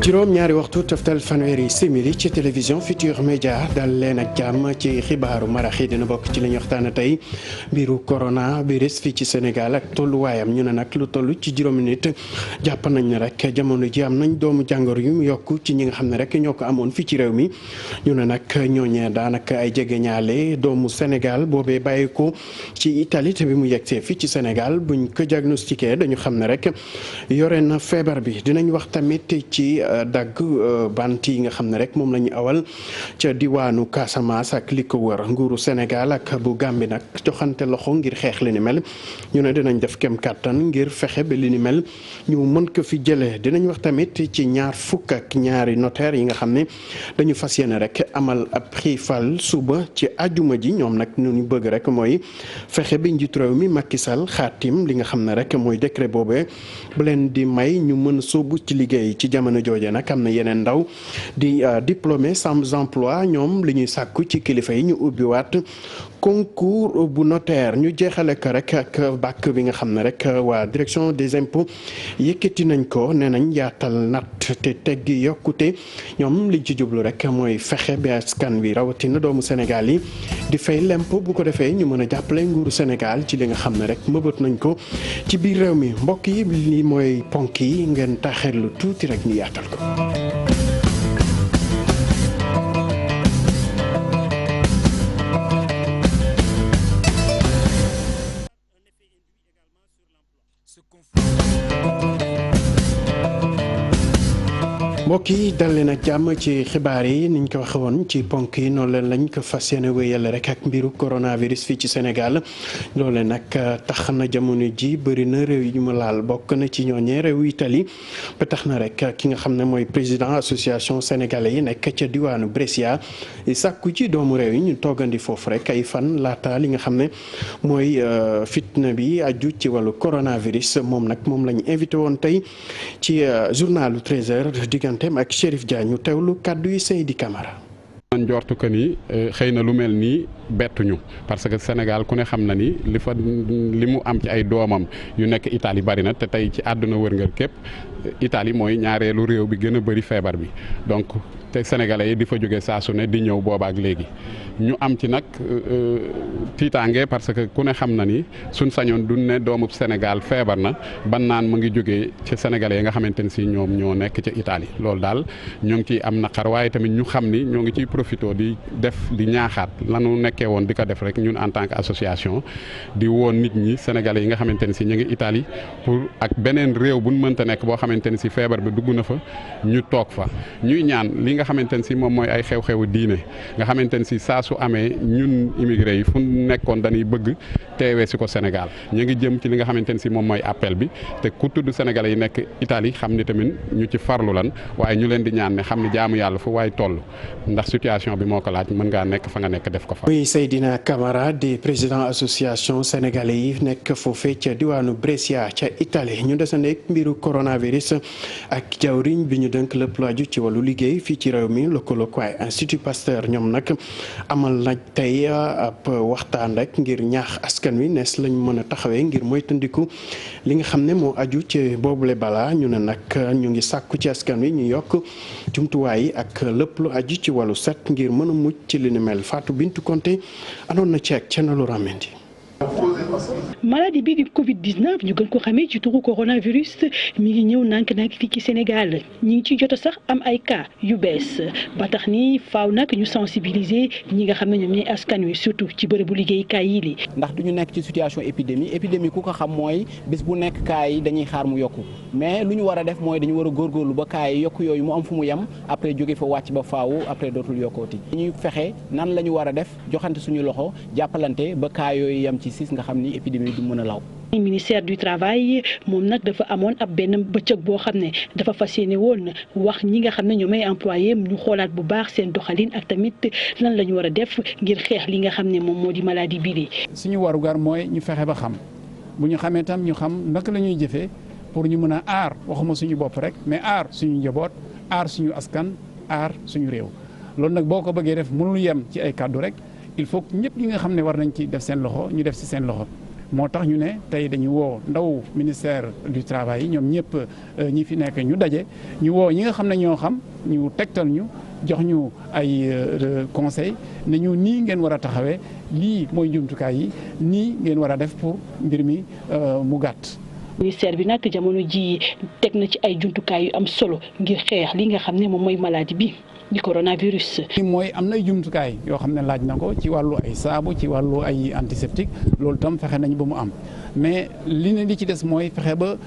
juróom-ñaari waxtu toftal fanweeri simili ci télévision Futurs Médias dal leen ak jàmm ci xibaaru marax yi dina bokk ci li ñu waxtaane tey mbiru coronavirus fii ci Sénégal ak tolluwaayam ñu ne nag lu toll ci juróomi nit jàpp nañ ne rek jamono ji am nañ doomu jàngoro yu mu yokk ci ñi nga xam ne rek ñoo ko amoon fii ci réew mi ñu ne nag ñooñee daanaka ay jegeñaale doomu Sénégal boobee bàyyi ko ci Italie te bi mu yegsee fii ci Sénégal buñ ko diagnostiqué dañu xam ne rek yore na feebar bi dinañ wax tamit ci dagg bant yi nga xam ne rek moom la ñu awal ca diwaanu Casamance ak li ko wër nguuru Sénégal ak bu Gambie nag joxante loxo ngir xeex li ni mel ñu ne dinañ def kem kàttan ngir fexe ba li ni mel ñu mën ko fi jëlee dinañ wax tamit ci ñaar fukk ak ñaari notaire yi nga xam ne dañu fas yéene rek amal ab xiifal suba ci ajuma ji ñoom nag ñu ñu bëgg rek mooy fexe bi njiitu réew mi Macky Sall xaatim li nga xam ne rek mooy décret boobee bu leen di may ñu mën sóobu ci liggéey ci jamono jooju nag am na yeneen ndaw di diplômé sans emploi ñoom li ñuy sàkku ci kilifa yi ñu ubbiwaat concours bu notaire ñu jeexale ko rek ak bàkk bi nga xam ne rek waa direction des impôts yëkkati nañ ko nee nañ yaatal natt te teggi yokkute ñoom liñ ci jublu rek mooy fexe bi askan wi rawatina doomu Sénégal yi di fay l'impôt bu ko defee ñu mën a jàppale nguuru Sénégal ci li nga xam ne rek mëbët nañ ko ci biir réew mi mbokk yi li mooy ponk yi ngeen taxirlu tuuti rek ñu yaatal ko. mbokk yi dal leen ak jàmm ci xibaar yi niñ ko waxe woon ci ponk yi noonu leen lañ ko fas yéene wéyal rek ak mbiru coronavirus fii ci Sénégal loole nag tax na jamono ji bëri na réew yi mu laal bokk na ci ñooñee réew Italie ba tax na rek ki nga xam ne mooy président association sénégalais yi nekk ca diwaanu Brescia sàkku ci doomu réew yi ñu toggandi foofu rek ay fan laata li nga xam ne mooy fitna bi aju ci wàllu coronavirus moom nag moom la ñu invité woon tey ci journalu 13h digganteem ak Chérif Dia ñu teewlu kàddu yi Seydi Camara. man njortu que ni xëy na lu mel nii bettuñu parce que Sénégal ku ne xam na ni li mu am ci ay doomam yu nekk Italie bari na te tey ci àdduna wërngal képp Italie mooy ñaareelu réew bi gën a bëri feebar bi donc te sénégalais yi di fa jóge saa su ne di ñëw boobaak léegi ñu am ci nag tiitaange parce que ku ne xam na ni suñ sañoon duñ ne doomu Sénégal feebar na ban naan mu ngi jógee ci sénégalais yi nga xamante ne si ñoom ñoo nekk ca Italie loolu daal ñoo ngi ciy am naqar waaye tamit ñu xam ni ñoo ngi ciy profité di def di ñaaxaat lanu nekkee woon di ko def rek ñun en tant que association di woon nit ñi sénégalais yi nga xamante ne si ñu ngi Italie pour ak beneen réew buñ mënta nekk boo xamante ne si feebar bi dugg na fa ñu toog fa ñuy ñaan li nga xamante ne si moom mooy ay xew-xewu diine nga xamante ne si saa su amee ñun immigré yi fu nekkoon dañuy bëgg teewee si ko Sénégal ñu ngi jëm ci li nga xamante ne si moom mooy appel bi te ku tudd sénégalais yi nekk Italie xam ni tamit ñu ci farlu lan waaye ñu leen di ñaan ne xam ni jaamu yàlla fu waaye toll ndax situation bi moo ko laaj mën ngaa nekk fa nga nekk def ko fa. muy Seydina Camara di président association sénégalais yi nekk foofee ca diwaanu Brescia ca Italie ñu desandeeg mbiru coronavirus ak jawriñ bi ñu dënk lépp lu aju ci wàllu liggéey fii ci réew mi lëkkaloo ak Institut Pasteur ñoom nag amal nañ tey ab waxtaan rek ngir ñaax askan wi nees lañ mën a taxawee ngir moytandiku li nga xam ne moo aju ci boobule balaa ñu ne nag ñu ngi sàkku ci askan wi ñu yokk jumtuwaay yi ak lépp lu aju ci wàllu set ngir mën a mucc ci li ni mel Fatou Bintou Konté anoon na ci ak Thiénaba Ramendi. maladie bi di Covid-19 ñu gën ko xamee ci turu coronavirus mi ngi ñëw nànk-nànk fii ci Sénégal ñi ngi ci jot sax am ay cas yu bees ba tax ni faaw nag ñu sensibiliser ñi nga xam ne ñoom ñooy askan wi surtout ci bërëbu liggéeykaay yi li ndax du ñu nekk ci situation épidémie ku ko xam mooy bis bu nekk cas yi dañuy xaar mu yokku mais lu ñu war a def mooy dañu war a góorgóorlu ba cas yi yokku yooyu mu am fu mu yem après jóge fa wàcc ba faawu après dootul yokkooti ñuy fexe nan la ñu war a def joxante suñu loxo jàppalante ba cas yooyu yem ci siis nga xam ni épidémie du mën a law. ministère du travail moom nag dafa amoon ab benn bëccëg boo xam ne dafa fas yéene woon wax ñi nga xam ne ñoom ay employé ñu xoolaat bu baax seen doxalin ak tamit lan la ñu war a def ngir xeex li nga xam ne moom moo di maladie bii. suñu warugar mooy ñu fexe ba xam bu ñu xamee tam ñu xam naka la ñuy jëfee pour ñu mën a aar waxuma suñu bopp rek mais aar suñu njaboot aar suñu askan aar suñu réew loolu nag boo ko bëggee def mënul yem ci ay kàddu rek il faut que ñëpp ñi nga xam ne war nañ ci def seen loxo ñu def ci seen loxo. moo tax ñu ne tey dañu woo ndaw ministère du travail yi ñoom ñëpp ñi fi nekk ñu daje ñu woo ñi nga xam ne ñoo xam ñu tegtal ñu jox ñu ay conseil ne ñu nii ngeen war a taxawee lii mooy jumtukaay yi nii ngeen war a def pour mbir mi mu gàtt. ministère bi nag jamono ji teg na ci ay jumtukaay yu am solo ngir xeex li nga xam ne moom mooy maladie bi di coronavirus. mooy am na jumtukaay yoo xam ne laaj na ko ci wàllu ay saabu ci wàllu ay antiseptique loolu tam fexe nañ ba mu am mais li ci des mooy fexe ba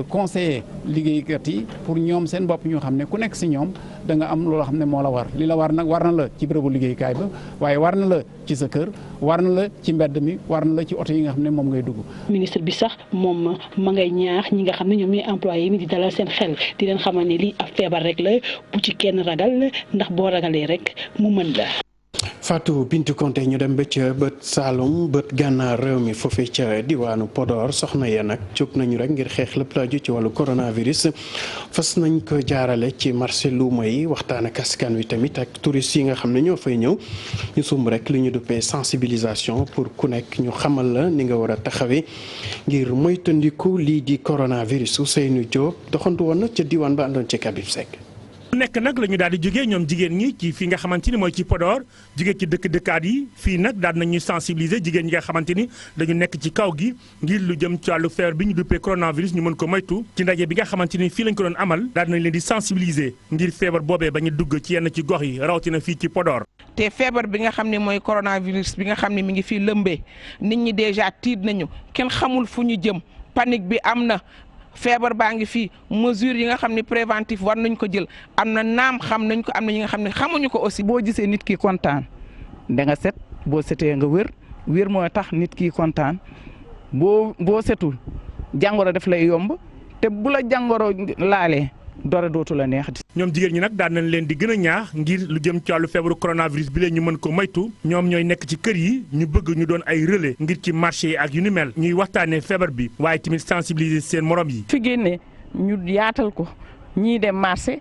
conseiller liggéeykat yi pour ñoom seen bopp ñu xam ne ku nekk si ñoom da nga am loo xam ne moo la war li la war nag war na la ci bërëbu liggéeykaay ba waaye war na la ci sa kër war na la ci mbedd mi war na la ci oto yi nga xam ne moom ngay dugg. ministre bi sax moom ma ngay ñaax ñi nga xam ne ñoom ñooy employé mi di dalal seen xel di leen xamal ne lii ab feebar rek la bu ci kenn ragal ndax boo ragalee rek mu mën la. Fatou Bintou Konté ñu dem ba ca bët Saalum bët gànnaar réew mi foofee ca diwaanu Podor soxna ya nag jóg nañu rek ngir xeex lépp laaju ci wàllu coronavirus fas nañ ko jaarale ci marché luuma yi waxtaan ak askan wi tamit ak touristes yi nga xam ne ñoo fay ñëw ñu sumb rek li ñu duppee sensibilisation pour ku nekk ñu xamal la ni nga war a taxawee ngir moytandiku lii di coronavirus. Ousseynou Diop doxantu woon na ca diwaan ba àndoon ci Kabib Seck. nekk nag la ñu daal di jógee ñoom jigéen ñi ci fi nga xamante ni mooy ci Podor jógee ci dëkkaat yi fii nag daal nañu sensibiliser jigéen ñi nga xamante ni dañu nekk ci kaw gi ngir lu jëm ci wàllu feebar bi ñu duppee coronavirus ñu mën ko moytu ci ndaje bi nga xamante ni fii lañ ko doon amal daal nañ leen di sensibiliser ngir feebar boobee ba ñu dugg ci yenn ci gox yi rawatina fii ci Podor. te feebar bi nga xam ne mooy coronavirus bi nga xam ne mi ngi fii lëmbee nit ñi déjà tiit nañu kenn xamul fu ñu jëm panique bi am na. feebar baa ngi fii mesure yi nga xam ne préventif war nañ ko jël am na naam xam nañ ko am na ñi nga xam ne xamuñu ko aussi. boo gisee nit ki kontaan da nga set boo setee nga wér moo tax nit ki kontaan boo setul jàngoro daf lay yomb te bu la jàngoro laalee dara dootu la neex. ñoom jigéen ñi nag daan nañ leen di gën a ñaax ngir lu jëm ci wàllu feebaru coronavirus bi leen ñu mën ko moytu ñoom ñooy nekk ci kër yi ñu bëgg ñu doon ay relais ngir ci marché yi ak yu ni mel ñuy waxtaanee feebar bi waaye tamit sensibiliser seen morom yi. fi génne ñu yaatal ko ñii dem marché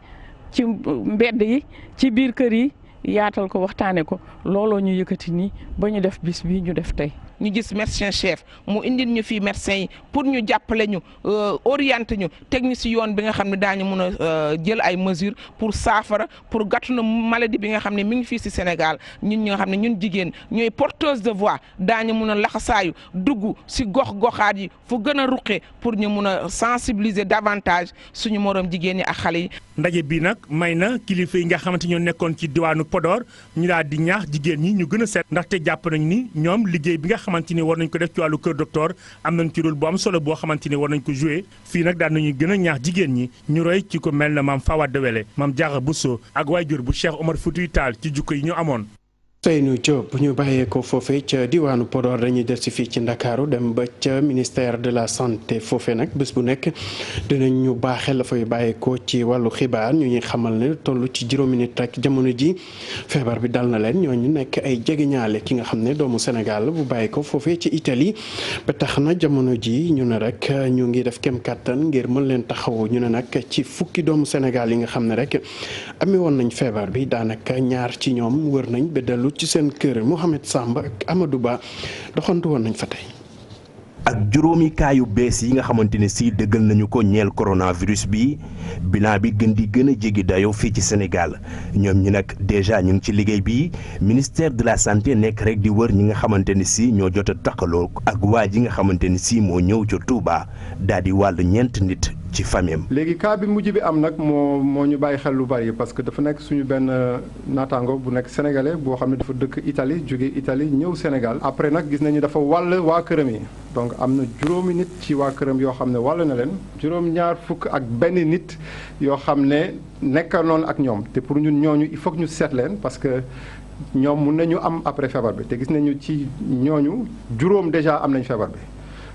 ci mbedd yi ci biir kër yi yaatal ko waxtaanee ko looloo ñu yëkkati nii ba ñu def bis bi ñu def tey. ñu gis médecin chef mu indil ñu fii médecin yi pour ñu jàppale ñu orienté ñu teg ñu si yoon bi nga xam ne daañu mun a jël ay mesures pour saafara pour gàttu na maladie bi nga xam ne mi ngi fii si Sénégal ñun ñi nga xam ne ñun jigéen ñooy porteuse de voix daañu mun a laxasaayu dugg si gox-goxaat yi fu gën a ruqe pour ñu mun a sensibiliser davantage suñu morom jigéen ñi ak xale yi. ndaje bi nag may na kilifa yi nga xamante ñoo nekkoon ci diwaanu Podor ñu daal di ñaax jigéen ñi ñu gën a set ndaxte jàpp nañ ni ñoom liggéey bi nga xamante ni war nañ ko def ci wàllu kër docteur am nañ ci rôle bu am solo boo xamante ni war nañ ko jouer fii nag daal nañu gën a ñaax jigéen ñi ñu roy ci ko mel na maam Fawade Wele maam Diarra Bousso ak waajur bu Cheikh Omar Foutiyou Tall ci jukko yi ñu amoon. Seynou Diop bu ñu bàyyeekoo foofee ca diwaanu Podor dañuy des si fii ci Ndakaaru dem ba ca ministère de la santé foofee nag bés bu nekk dinañ ñu baaxee la fay bàyyeekoo ci wàllu xibaar ñu ñuy xamal ne toll ci juróomi nit rek jamono ji feebar bi dal na leen ñooñu nekk ay jegeñaale ki nga xam ne doomu Sénégal bu bàyyeekoo foofee ci Italie ba tax na jamono ji ñu ne rek ñu ngi def kem kàttan ngir mën leen taxawu ñu ne nag ci fukki doomu Sénégal yi nga xam ne rek amee woon nañ feebar bi daanaka ñaar ci ñoom wër nañ ba dellu ci seen kër Mouhamed Samba ak Amadou Ba doxantu woon nañ fa tey. ak juróomi kaayu bees yi nga xamante ne si dëggal nañu ko ñeel coronavirus bi bilan bi gën a jéggi dayoo fii ci Sénégal ñoom ñi nag déjà ñu ngi ci liggéey bi ministère de la santé nekk rek di wër ñi nga xamante ne si ñoo jot a takkaloo ak waa ji nga xamante ne si moo ñëw ca Touba daal di wàll ñeent nit ci famille. léegi cas bi mujj bi am nag moo ñu bàyyi xel lu bari parce que dafa nekk suñu benn naataango bu nekk sénégalais boo xam ne dafa dëkk Italie jóge Italie ñëw Sénégal après nag gis nañu dafa wàll waa këram yi donc am na juróomi nit ci waa këram yoo xam ne wàll na leen juróom-ñaar fukk ak benn nit yoo xam ne nekkanoon ak ñoom te pour ñun ñooñu il faut que ñu seet leen parce que ñoom mun nañu am après feebar bi te gis nañu ci ñooñu juróom déjà am nañ feebar bi.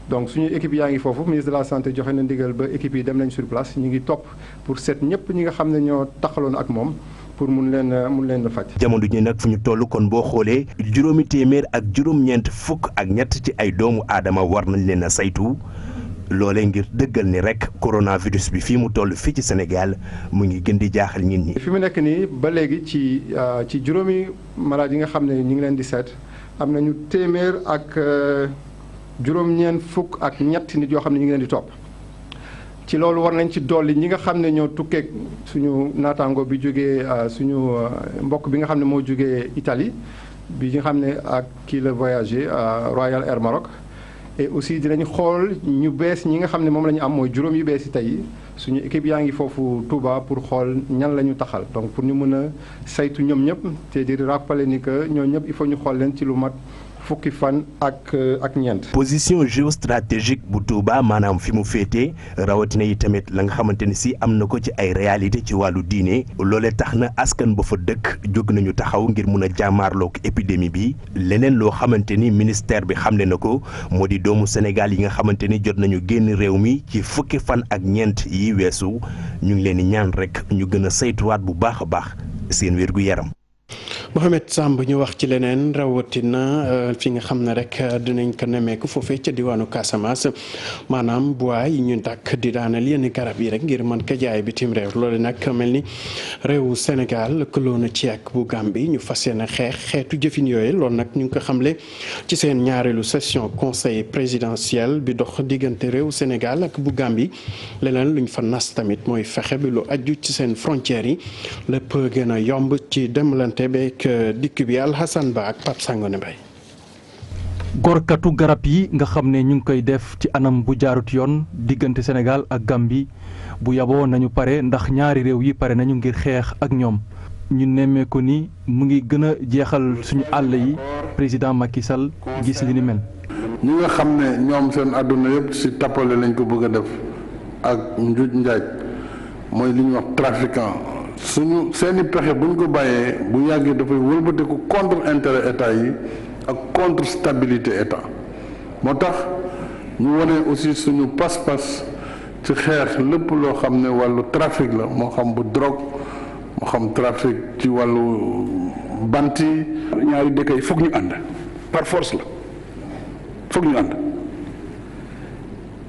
donc suñu équipe yaa ngi foofu ministre de la santé joxe na ndigal ba équipe yi dem nañ sur place ñu ngi topp pour seet ñëpp ñi nga xam ne ñoo taxaloon ak moom pour mun leen faj. jamono ji nag fu ñu toll kon boo xoolee juróomi téeméer ak juróom-ñeent fukk ak ñett ci ay doomu aadama war nañ leen a saytu loolee ngir dëggal ni rek coronavirus bi fii mu toll fii ci Sénégal mu ngi gën di jaaxal nit ñi. fi mu nekk nii ba léegi ci juróomi malade yi nga xam ne ñu ngi leen di seet am nañu téeméer ak juróom-ñeent fukk ak ñetti nit yoo xam ne ñu ngi leen di topp. ci loolu war nañ ci dolli ñi nga xam ne ñoo tukkeeg suñu naataango bi jógee suñu mbokk bi nga xam ne moo jógee Italie bi nga xam ne ak kii la voyagé Royal Air Maroc. et aussi dinañ xool ñu bees ñi nga xam ne moom la ñu am mooy juróom yu bees yi tey suñu équipe yaa ngi foofu Touba pour xool ñan la ñu taxal donc pour ñu mën a saytu ñoom ñëpp te di rappeler ni que ñoom ñëpp il faut ñu xool leen ci lu mat fukki fan ak ñeent. position géostratégique bu Touba maanaam fi mu féete rawatina yi tamit la nga xamante ni si am na ko ci ay réalité ci wàllu diine loolee tax na askan ba fa dëkk jóg nañu taxaw ngir mun a jàmmaarloog épidémie bi leneen loo xamante ni ministère bi xamle na ko moo di doomu Sénégal yi nga xamante ni jot nañu génn réew mi ci fukki fan ak ñeent yi weesu ñu ngi leen di ñaan rek ñu gën a saytuwaat bu baax a baax seen wérgu yaram. Mohamed Samb ñu wax ci leneen rawatina fi nga xam ne rek dinañ ko nemmeeku foofee ca diwaanu Casamance maanaam bois yi ñu dàkk di daanal yenn garab yi rek ngir mën ko jaay bitim réew loolu nag mel ni réewu Sénégal lëkkaloo na ci ak bu Gambie ñu fas yéene xeex xeetu jëfin yooyu loolu nag ñu ngi ko xamle ci seen ñaareelu session conseil présidentiel bi dox diggante réewu Sénégal ak bu Gambie leneen luñ fa nas tamit mooy fexe bi lu aju ci seen frontières yi lépp gën a yomb ci demlante beeg dikk bi Alhassane Ba ak Pape Sangone Mbaye. gorkatu garab yi nga xam ne ñu ngi koy def ci anam bu jaarut yoon diggante Sénégal ak Gambie bu yaboo nañu pare ndax ñaari réew yi pare nañu ngir xeex ak ñoom ñu nemmeeku ni mu ngi gën a jeexal suñu àll yi président Macky Sall gis li ni mel. ñi nga xam ne ñoom seen àdduna yëpp ci tappale lañ ko bëgg a def ak njuuj njaaj mooy li ñuy wax trafiquant. suñu seeni pexe bu ñu ko bàyyee bu yàggee dafay wëlbatiku contre intérêt état yi ak contre stabilité état moo tax ñu wane aussi suñu pas-pas ci xeex lépp loo xam ne wàllu trafic la moo xam bu drogue moo xam trafic ci wàllu bant yi. ñaari dëkk yi foog ñu ànd par force la foog ñu ànd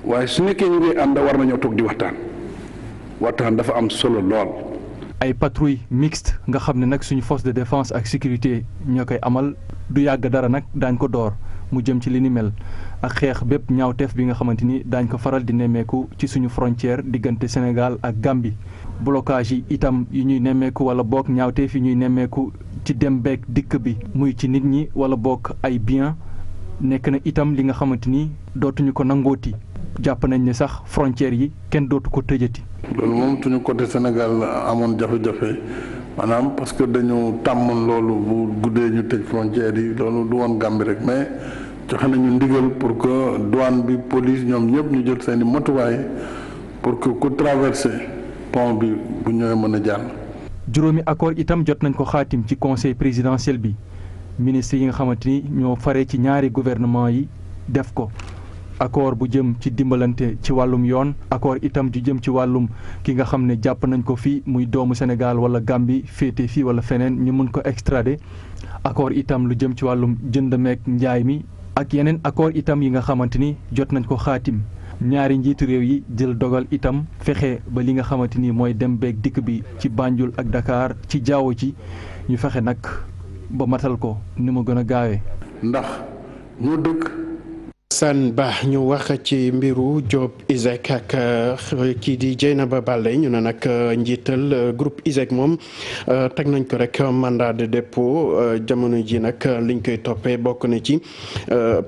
waaye su nekkee ñu ngi ànd war nañoo toog di waxtaan dafa am solo lool. ay patrouille mixte nga xam ne nag suñu force de défense ak sécurité ñoo koy amal du yàgg dara nag daañ ko door mu jëm ci li ni mel ak xeex bépp ñaawteef bi nga xamante ni daañ ko faral di nemmeeku ci suñu frontière diggante Sénégal ak Gambie blocage yi itam yi ñuy nemmeeku wala boog ñaawteef yi ñuy nemmeeku ci dem beeg dikk bi muy ci nit ñi wala boog ay bien nekk na itam li nga xamante ni dootuñu ko nangooti jàpp nañ ne sax frontière yi kenn dootu ko tëjati. loolu moom suñu côté Sénégal amoon jafe-jafe maanaam parce que dañu tàmmoon loolu bu guddee ñu tëj frontière yi loolu du woon Gambie rek mais joxe nañu ndigal pour que douane bi police ñoom ñëpp ñu jël seeni matuwaay pour que ku traversé pont bi bu ñëwee mën a jàll. juróomi accord itam jot nañ ko xaatim ci conseil présidentiel bi ministre yi nga xamante ni ñoo fare ci ñaari gouvernement yi def ko. accord bu jëm ci dimbalante ci wàllum yoon accord itam ju jëm ci wàllum ki nga xam ne jàpp nañ ko fii muy doomu Sénégal wala Gambie féete fii wala feneen ñu mën ko extrader accord itam lu jëm ci wàllum jënd meek njaay mi ak yeneen accord itam yi nga xamante ni jot nañ ko xaatim ñaari njiitu réew yi jël dogal itam fexe ba li nga xamante ni mooy dem beeg dikk bi ci Banjul ak Dakar ci jaww ji ñu fexe nag ba matal ko ni mu gën a gaawee. ndax ñoo dëkk. San Ba ñu wax ci mbiru Job ISEG ak kii di Dieynaba Baldé ñu ne nag njiital groupe ISEG moom teg nañ ko rek mandat de dépôt jamono ji nag liñ koy toppee bokk na ci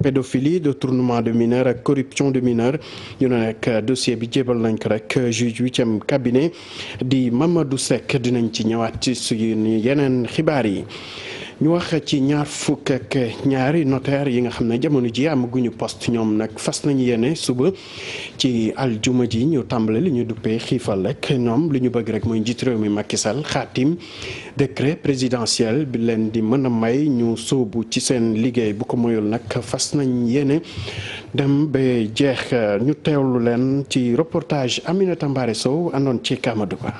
pédophilie détournement de mineur ak corruption de mineur ñu ne nag dossier bi jébal nañ ko rek juge 8e cabinet di Mamadou Seck dinañ ci ñëwaat ci suñu yeneen xibaar yi. ñu wax ci ñaar fukk ak ñaari notaire yi nga xam ne jamono ji amaguñu poste ñoom nag fas nañu yéene suba ci aljuma ji ñu tàmbale li ñu duppee xiifal rek ñoom li ñu bëgg rek mooy njiit réew mi Macky Sall xaatim décret présidentiel bi leen di mën a may ñu sóobu ci seen liggéey bu ko moyul nag fas nañ yéene dem ba jeex ñu teewlu leen ci reportage Aminata Mbare Sow àndoon ci Kamadou Ba.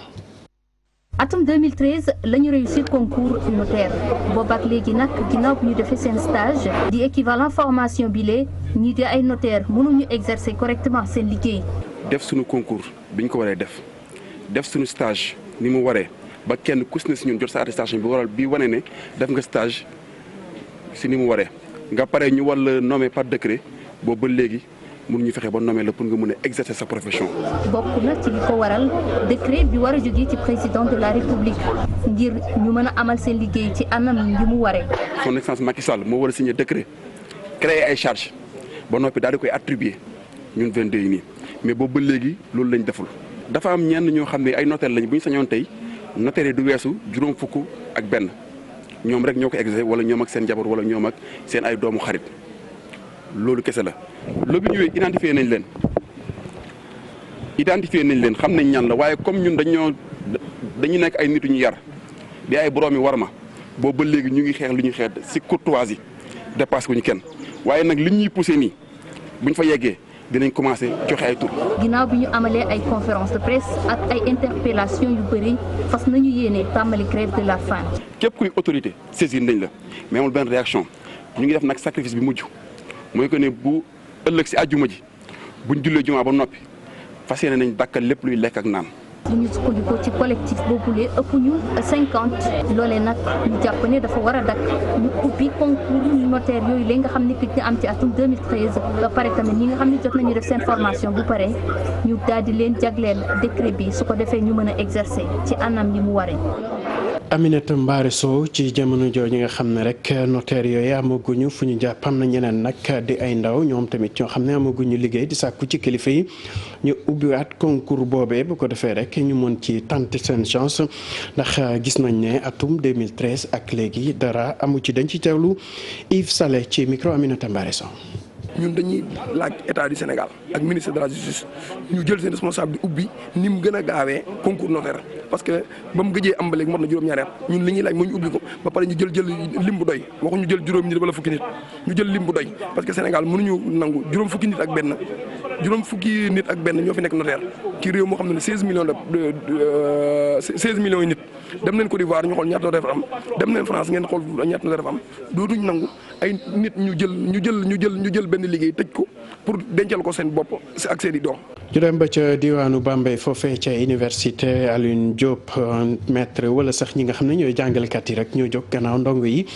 atum 2013 la ñu réussir concours notaire boobaak léegi nag ginnaaw bi ñu defee seen stage di équivalent formation bi lee ñii di ay notaire mënuñu exercer correctement seen liggéey. def suñu concours bi ñu ko waree def suñu stage ni mu waree ba kenn ku si ne si ñun jot sa attestation bi waral bi wane ne def nga stage si ni mu waree nga pare ñu war la nommer par décret boobu ba léegi mënuñu fexe ba nommer la pour nga mën a exercer sa profession. bokk na ci li ko waral décret bi war a jógee ci président de la république ngir ñu mën a amal seen liggéey ci anam yi mu waree. son excellence Macky Sall moo war a signer décret créer ay charges ba noppi daal di koy attribuer ñun 22 yi nii mais boobu ba léegi loolu lañ deful. dafa am ñenn ñoo xam ne ay notaire lañ bu ñu sañoon tey notaire yi du weesu juróom fukk ak benn ñoom rek ñoo ko exercer wala ñoom ak seen njaboot wala ñoom ak seen ay doomu xarit loolu kese la. loolu bi ñëwee identifier nañ leen xam nañ ñan la waaye comme ñun dañu nekk ay nit ñu yar di ay borom yi war ma boobu ba léegi ñu ngi xeex li ñuy xeex ci courtoisie dépassé ko ñu kenn waaye nag li ñuy poussé nii buñ fa yeggee dinañ commencé joxe ay tur. ginnaaw bi ñu amalee ay conférence de presse ak ay interpellation yu bëri fas nañu yéene tàmbali grève de la faim. képp kuy autorité saisir nañ la mais amul benn réaction ñu ngi def nag sacrifice bi mujj mooy que ne bu ëllëg ci àjjuma ji buñ jullee jumaa ba noppi fas yéene nañ dakkal lépp luy lekk ak naan. bu ñu sukkandikoo ci collectif boobule ëpp ñu 50 loolee nag ñu jàpp ne dafa war a dakk ñu ubbi concours notaire yooyu léegi nga xam ne ki am ci atum 2013 ba pare tamit ñi nga xam ne jot nañu def seen formation bu pare ñu daal di leen jagleel décret bi su ko defee ñu mën a exercer ci anam yi mu waree. Aminata Mbaare Sow ci jamono jooju nga xam ne rek notaire yooyu amaguñu fu ñu jàpp am na ñeneen nag di ay ndaw ñoom tamit ñoo xam ne amaguñu liggéey di sàkku ci kilifa yi ñu ubbiwaat concours boobee bu ko defee rek ñu mën ci tenter seen chance ndax gis nañ ne atum 2013 ak léegi dara amu ci dañ ci teewlu Yves Salé ci micro Aminata Mbaare Sow. ñun dañuy laaj état du Sénégal ak ministre de la justice ñu jël seen responsable di ubbi ni mu gën a gaawee concours notaire parce que ba mu gëjee am ba léegi mot na juróom-ñaari at ñun li ñuy laaj moo ñu ubbi ko ba pare ñu jël lim bu doy waxu ñu jël juróomi nit wala fukki nit ñu jël lim bu doy parce que Sénégal mënuñu nangu juróom fukki nit ak benn ñoo fi nekk notaire ci réew moo xam ne 16 millions yi nit dem nañ Côte d'Ivoire ñu xool ñaata notaire fa am dem nañ France ngeen xool ñaata notaire fa am dootuñ nangu ay nit ñu jël benn liggéey tëj ko pour dencal ko seen bopp ak seen i doom. ñu dem ba ca diwaanu Bambey foofee ca université Alioune Diop maître wala sax ñi nga xam ne ñooy jàngalekat yi rek ñoo jóg gannaaw ndongo yi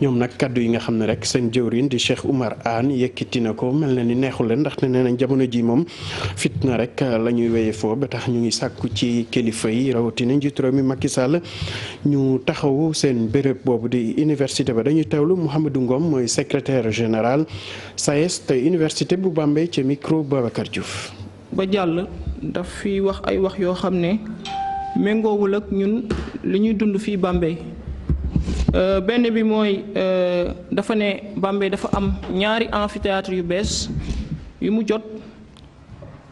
ñoom nag kaddu yi nga xam ne rek seen jëwriñ di Cheikh Oumar Anne yëkkati na ko mel na ni neexul leen ndax nee nañ jamono ji moom fitna rek la ñuy wéyee foo ba tax ñu ngi sàkku ci kilifa yi rawatina njiitu réew mi Macky Sall ñu taxawu seen béréb boobu di université ba dañuy teewlu Mouhamadou Ngom mooy secrétaire général SAES te université bu Bambey ca micro Babacar Diouf. ba jàll daf fi wax ay wax yoo xam ne méngoowul ak ñun li ñuy dund fii Bambey benn bi mooy dafa ne Bambey dafa am ñaari amphithéâtre yu bees yu mu jot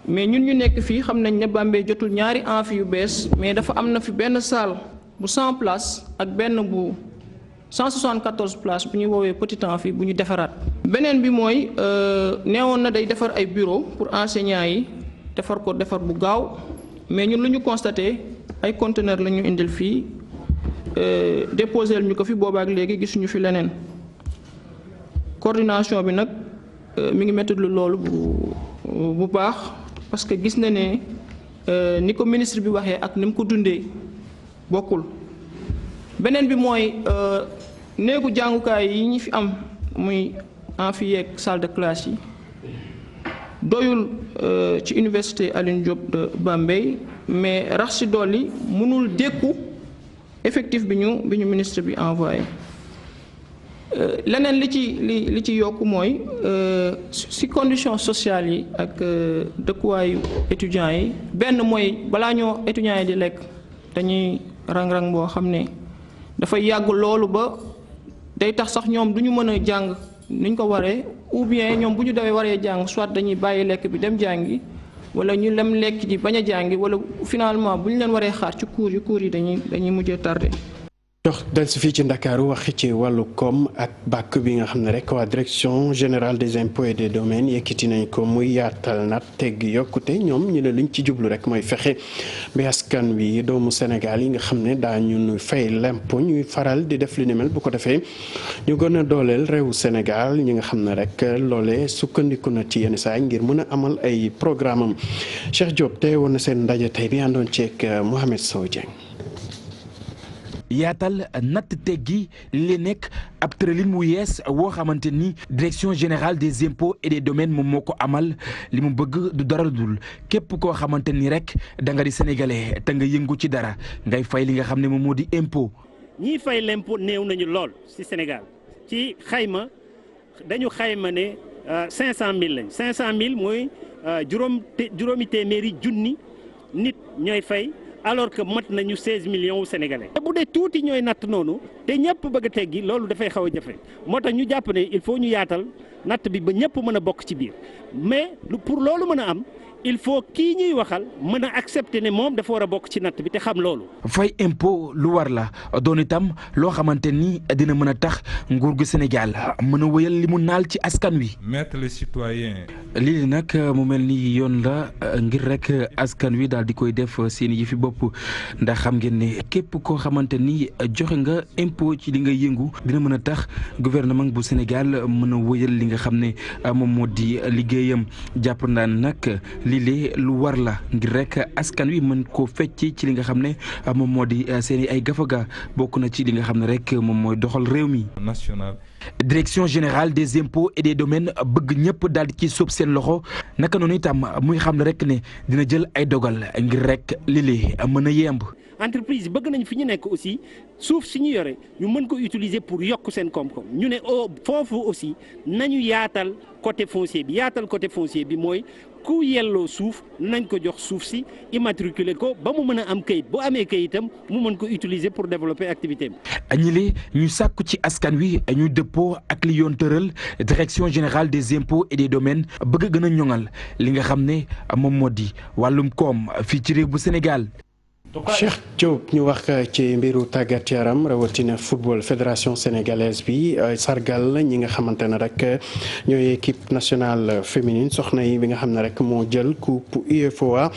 mais ñun ñu nekk fii xam nañ ne Bambey jotul ñaari amphi yu bees mais dafa am na fi benn salle bu 100 places ak benn bu 174 places bu ñuy woowee petit amphi bu ñu defaraat. beneen bi mooy neewoon na day defar ay bureau pour enseignants yi defar bu gaaw mais ñun lu ñu constaté ay conteneur la ñu indil fii déposé ñu ko fi boobaak léegi gisuñu fi leneen coordination bi nag mi ngi métti lu loolu bu baax parce que gis na ne ni ko ministre bi waxee ak ni mu ko dundee bokkul. beneen bi mooy néegu jàngukaay yi ñu fi am muy amphi yeeg salle de classe yi doyul ci université Alioune Diop de Bambey mais rax ci dolli mënul dékku effectif bi ñu ministre bi envoyé leneen li ci yokk mooy ci conditions sociales yi ak dëkkuwaayu étudiants yi benn mooy balaa ñoo étudiants yi di lekk dañuy rang-rang boo xam ne dafay yàgg loolu ba day tax sax ñoom du ñu mën a jàng niñ ko waree ou bien ñoom bu ñu dawee waree jàng soit dañuy bàyyi lekk bi dem jàngi wala ñu lem lekk ji bañ a jàngi wala finalement bu ñu leen waree xaar ci cours yi dañuy mujjee tardé. dox del si fii ci Ndakaaru wax ci wàllu koom ak bàkk bi nga xam ne rek waa direction générale des impôts et des domaines yëkkati nañ ko muy yaatal nag tegg yokkute ñoom ñu ne liñ ci jublu rek mooy fexe ba askan wi doomu Sénégal yi nga xam ne daañu fay l'impôt ñuy faral di def li ni mel bu ko defee ñu gën a dooleel réewu Sénégal ñi nga xam ne rek loole sukkandiku na ci yenn saa ngir mën a amal ay programme am Cheikh Diop tey woon na seen ndaje tey bi àndoon ceeg Mohamed Sow Dieng. yaatal natt teggi li nekk ab tëralin wu yees woo xamante ni direction générale des impôts et des domaines moom moo ko amal li mu bëgg du dara dul képp koo xamante ni rek da nga di sénégalais te nga yëngu ci dara ngay fay li nga xam ne moom moo di impôt. ñiy fay l'impôt néew nañu lool ci Sénégal ci xayma dañu xayma ne 500000 lañ 500000 mooy juróomi téeméeri junni nit ñooy fay. alors que mat nañu 16 millions wu sénégalais. bu dee tuuti ñooy natt noonu te ñëpp bëgg a teggi loolu dafay xaw a jafe moo tax ñu jàpp ne il faut ñu yaatal natt bi ba ñëpp mën a bokk ci biir mais pour loolu mën a am il faut kii ñuy waxal mën a accepter ne moom dafa war a bokk ci natt bi te xam loolu. fay impôt lu war la doon itam loo xamante ni dina mën a tax nguur gu Sénégal mën a wëyal li mu naal ci askan wi. mettre les citoyens. lii nag mu mel ni yoon la ngir rek askan wi daal di koy def seen yëfi bopp ndax xam ngeen ne képp koo xamante ni joxe nga impôt ci li nga yëngu dina mën a tax gouvernement bu Sénégal mën a wëyal li nga xam ne moom moo di liggéeyam jàpp naa nag lii lu war la ngir rek askan wi mën koo fecc ci li nga xam ne moom moo di seen ay gafaga bokk na ci li nga xam ne rek moom mooy doxal réew mi. national. direction générale des impôts et des domaines bëgg ñëpp daal di ci sóob seen loxo naka noonu itam muy xam ne rek ne dina jël ay dogal ngir rek lii mën a yemb. entreprise yi bëgg nañ fi ñu nekk aussi suuf si ñu yore ñu mën ko utiliser pour yokk seen koom-koom ñu ne foofu aussi nañu yaatal côté foncier bi mooy ku yelloo suuf nañ ko jox suuf si immatriculer ko ba mu mën a am kayit bu amee kayitam mu mën ko utiliser pour développer activité am. ñi ñu sàkku ci askan wi ñu dëppoo ak li yoon tëral direction générale des impôts et des domaines bëgg gën a ñoŋal li nga xam ne moom moo di wàllum koom fii ci réew bu Sénégal. Cheikh Diop ñu wax ci mbiru tàggat yaram rawatina football fédération sénégalaise bi sargal ñi nga xamante ne rek ñooy équipe nationale féminine soxna yi bi nga xam ne rek moo jël coupe UEFA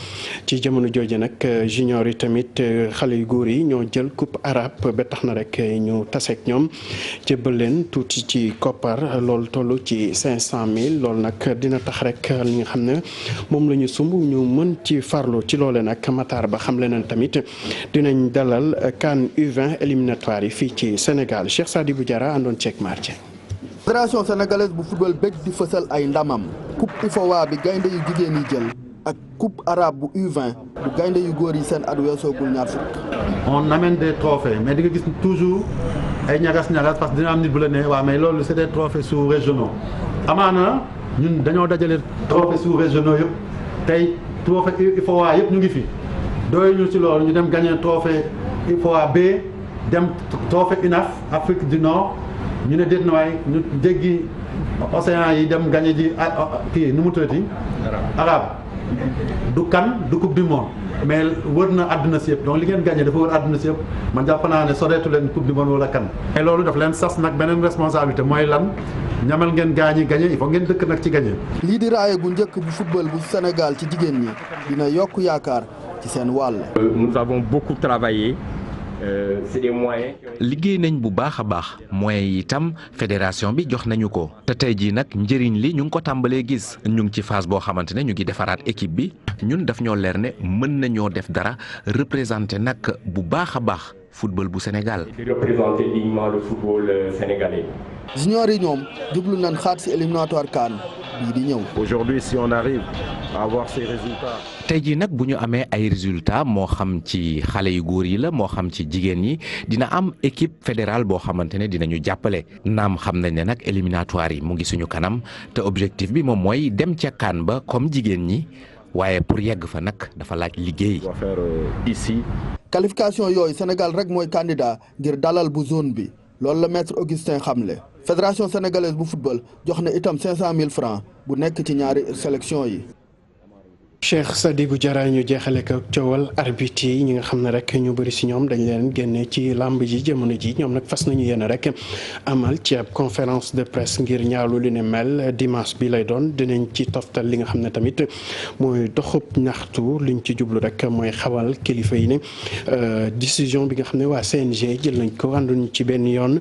ci jamono jooju nag junior yi tamit xale yu góor yi ñoo jël coupe arabe ba tax na rek ñu taseeg ñoom jébbal leen tuuti ci koppar loolu toll ci 500000 loolu nag dina tax rek li nga xam ne moom la ñu sumb ñu mën ci farlu ci loole nag Matar Ba xam leen tamit. dinañ dalal CAN U20 éliminatoire yi fii ci Sénégal Cheikh Sadibou Diarra àndoon ceeg marché. fédération sénégalaise bu football bëgg di fësal ay ndamam coupe UFOA bi gaynde yu jigéen yi jël ak coupe arabe bu U20 bu gaynde yu góor yi seen at weesoogul ñaar fukk. on amène des trophées mais di nga gis toujours ay ñagas-ñagas parce que dina am nit bu la ne waaw mais loolu c'est des trophées sous-régionaux amaana ñun dañoo dajale trophées sous-régionaux yëpp tey trophée UFOA yëpp ñu ngi fi. doy ñu ci loolu ñu dem gagné trophée UFOA B dem trophée UNAF Afrique du Nord ñu ne déet na waay ñu jéggi océan yi dem gagné ji kii nu mu tuddati arabe du CAN du coupe du monde mais wër na àdduna si yëpp donc li ngeen gagné dafa wër àdduna si yëpp man jàpp naa ne soreetu leen coupe du monde wala CAN. mais loolu daf leen sas nag beneen responsabilité mooy lan ñamal ngeen gaañi gagné il faut ngeen dëkk nag ci gagné. lii di raaye gu njëkk bu football bu Sénégal ci jigéen ñi dina yokk yaakaar. ci seen wàll. nous avons beaucoup travaillé. C'est des moyens. liggéey nañ bu baax a baax moyens yi itam fédération bi jox nañu ko te tey jii nag njëriñ li ñu ngi ko tàmbalee gis ñu ngi ci phase boo xamante ne ñu ngi defaraat équipe bi ñun daf ñoo leer ne mën nañoo def dara représenté nag bu baax a baax football bu Sénégal. de représenter dignement le football sénégalais. junior yi ñoom jublu nañ xaat ci éliminatoire CAN bii di ñëw. aujourd'hui si on arrive à avoir ces résultats. tey jii nag bu ñu amee ay résultats moo xam ci xale yu góor yi la moo xam ci jigéen ñi dina am équipe fédérale boo xamante ne dinañu jàppale naam xam nañ ne nag éliminatoire yi mu ngi suñu kanam te objectif bi moom mooy dem ca CAN ba comme jigéen ñi waaye pour yegg fa nag dafa laaj liggéey. ici. qualification yooyu Sénégal rek mooy candidat ngir dalal bu zone bi loolu la maître Augustin xamle fédération sénégalaise bu football jox na itam 500000 francs bu nekk ci ñaari sélection yi. Cheikh Sadibou Diarra ñu jeexale ko coowal arbitre yi ñi nga xam ne rek ñu bëri si ñoom dañ leen génne ci làmb ji jamono ji ñoom nag fas nañu yéen rek amal ci ab conférence de presse ngir ñaawlu li ne mel dimanche bi lay doon dinañ ci toftal li nga xam ne tamit mooy doxub ñaxtu liñ ci jublu rek mooy xawal kilifa yi ne décision bi nga xam ne waa CNG jël nañ ko ànduñu ci benn yoon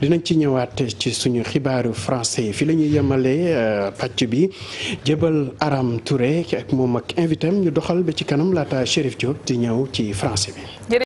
dinañ ci ñëwaat ci suñu xibaaru français fi la ñuy yemalee pàcc bi jébal Aram Touré ak moom ak invité am ñu doxal ba ci kanam laata Chérif Diop di ñëw ci français bi.